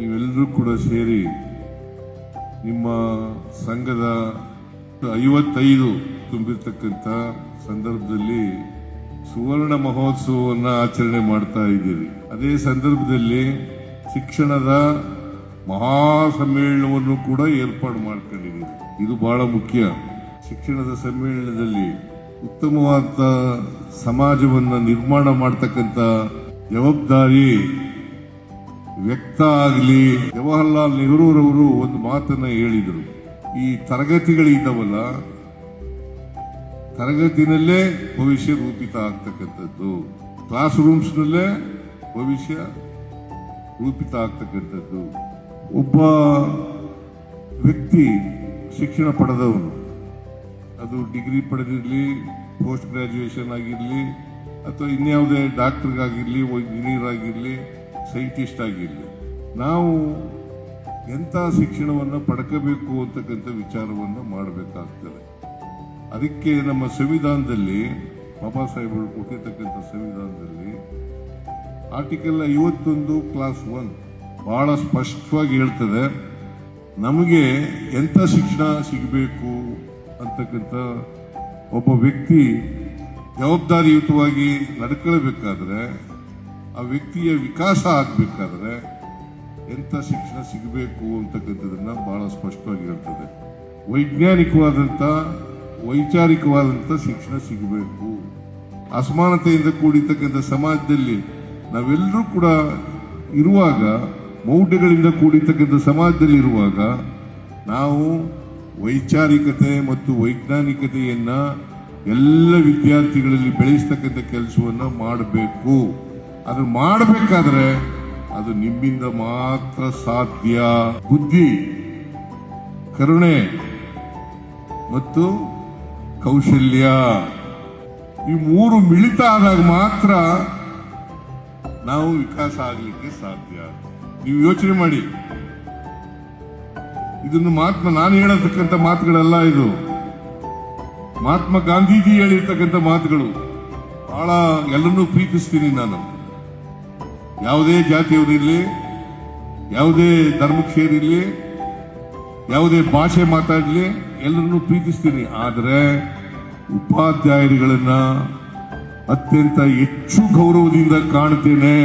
ನೀವೆಲ್ಲರೂ ಕೂಡ ಸೇರಿ ನಿಮ್ಮ ಸಂಘದ 55 ತುಂಬಿರ್ತಕ್ಕಂಥ ಸಂದರ್ಭದಲ್ಲಿ ಸುವರ್ಣ ಮಹೋತ್ಸವವನ್ನ ಆಚರಣೆ ಮಾಡ್ತಾ ಇದ್ದೀರಿ. ಅದೇ ಸಂದರ್ಭದಲ್ಲಿ ಶಿಕ್ಷಣದ ಮಹಾ ಸಮ್ಮೇಳನವನ್ನು ಕೂಡ ಏರ್ಪಾಡು ಮಾಡ್ಕೊಂಡಿದ್ದೀರಿ. ಇದು ಬಹಳ ಮುಖ್ಯ. ಶಿಕ್ಷಣದ ಸಮ್ಮೇಳನದಲ್ಲಿ ಉತ್ತಮವಾದ ಸಮಾಜವನ್ನು ನಿರ್ಮಾಣ ಮಾಡತಕ್ಕಂಥ ಜವಾಬ್ದಾರಿ ವ್ಯಕ್ತ ಆಗಲಿ. ಜವಾಹರ್ಲಾಲ್ ನೆಹರೂರವರು ಒಂದು ಮಾತನ್ನ ಹೇಳಿದರು, ಈ ತರಗತಿಗಳಿದ್ದಾವಲ್ಲ, ತರಗತಿನಲ್ಲೇ ಭವಿಷ್ಯ ರೂಪಿತ ಆಗ್ತಕ್ಕಂಥದ್ದು, ಕ್ಲಾಸ್ ರೂಮ್ಸ್ ನಲ್ಲೇ ಭವಿಷ್ಯ ರೂಪಿತ ಆಗ್ತಕ್ಕಂಥದ್ದು. ಒಬ್ಬ ವ್ಯಕ್ತಿ ಶಿಕ್ಷಣ ಪಡೆದವನು, ಅದು ಡಿಗ್ರಿ ಪಡೆದಿರಲಿ, ಪೋಸ್ಟ್ ಗ್ರಾಜ್ಯುಯೇಷನ್ ಆಗಿರಲಿ, ಅಥವಾ ಇನ್ಯಾವುದೇ ಡಾಕ್ಟರ್ಗಾಗಿರಲಿ, ಇಂಜಿನಿಯರ್ ಆಗಿರಲಿ, ಸೈಂಟಿಸ್ಟ್ ಆಗಿರಲಿ, ನಾವು ಎಂಥ ಶಿಕ್ಷಣವನ್ನು ಪಡ್ಕೋಬೇಕು ಅಂತಕ್ಕಂಥ ವಿಚಾರವನ್ನು ಮಾಡಬೇಕಾಗ್ತದೆ. ಅದಕ್ಕೆ ನಮ್ಮ ಸಂವಿಧಾನದಲ್ಲಿ, ಬಾಬಾ ಸಾಹೇಬರು ಕೊಟ್ಟಿರ್ತಕ್ಕಂಥ ಸಂವಿಧಾನದಲ್ಲಿ ಆರ್ಟಿಕಲ್ 51 ಕ್ಲಾಸ್ 1 ಬಹಳ ಸ್ಪಷ್ಟವಾಗಿ ಹೇಳ್ತದೆ, ನಮಗೆ ಎಂಥ ಶಿಕ್ಷಣ ಸಿಗಬೇಕು ಅಂತಕ್ಕಂಥ ಒಬ್ಬ ವ್ಯಕ್ತಿ ಜವಾಬ್ದಾರಿಯುತವಾಗಿ ನಡ್ಕೊಳ್ಬೇಕಾದ್ರೆ, ಆ ವ್ಯಕ್ತಿಯ ವಿಕಾಸ ಆಗಬೇಕಾದ್ರೆ ಎಂಥ ಶಿಕ್ಷಣ ಸಿಗಬೇಕು ಅಂತಕ್ಕಂಥದನ್ನ ಬಹಳ ಸ್ಪಷ್ಟವಾಗಿ ಹೇಳ್ತದೆ. ವೈಜ್ಞಾನಿಕವಾದಂಥ, ವೈಚಾರಿಕವಾದಂಥ ಶಿಕ್ಷಣ ಸಿಗಬೇಕು. ಅಸಮಾನತೆಯಿಂದ ಕೂಡಿರ್ತಕ್ಕಂಥ ಸಮಾಜದಲ್ಲಿ ನಾವೆಲ್ಲರೂ ಕೂಡ ಇರುವಾಗ, ಮೌಢ್ಯಗಳಿಂದ ಕೂಡಿರ್ತಕ್ಕಂಥ ಸಮಾಜದಲ್ಲಿ ಇರುವಾಗ, ನಾವು ವೈಚಾರಿಕತೆ ಮತ್ತು ವೈಜ್ಞಾನಿಕತೆಯನ್ನ ಎಲ್ಲ ವಿದ್ಯಾರ್ಥಿಗಳಲ್ಲಿ ಬೆಳೆಸ್ತಕ್ಕಂಥ ಕೆಲಸವನ್ನ ಮಾಡಬೇಕು. ಅದು ಮಾಡಬೇಕಾದ್ರೆ ಅದು ನಿಮ್ಮಿಂದ ಮಾತ್ರ ಸಾಧ್ಯ. ಬುದ್ಧಿ, ಕರುಣೆ ಮತ್ತು ಕೌಶಲ್ಯ, ಈ 3 ಮಿಳಿತ ಆದಾಗ ಮಾತ್ರ ನಾವು ವಿಕಾಸ ಆಗಲಿಕ್ಕೆ ಸಾಧ್ಯ. ನೀವು ಯೋಚನೆ ಮಾಡಿ, ಇದನ್ನು ನಾನು ಹೇಳತಕ್ಕಂಥ ಮಾತುಗಳಲ್ಲ, ಇದು ಮಹಾತ್ಮ ಗಾಂಧೀಜಿ ಹೇಳಿರ್ತಕ್ಕಂಥ ಮಾತುಗಳು. ಬಹಳ ಎಲ್ಲರನ್ನೂ ಪ್ರೀತಿಸ್ತೀನಿ ನಾನು. ಯಾವುದೇ ಜಾತಿಯವರಿರಲಿ, ಯಾವುದೇ ಧರ್ಮಕ್ಕೆ ಸೇರಿರಲಿ, ಯಾವುದೇ ಭಾಷೆ ಮಾತಾಡಲಿ, ಎಲ್ಲರನ್ನೂ ಪ್ರೀತಿಸ್ತೀನಿ. ಆದರೆ ಉಪಾಧ್ಯಾಯರುಗಳನ್ನ ಅತ್ಯಂತ ಹೆಚ್ಚು ಗೌರವದಿಂದ ಕಾಣ್ತೇನೆ.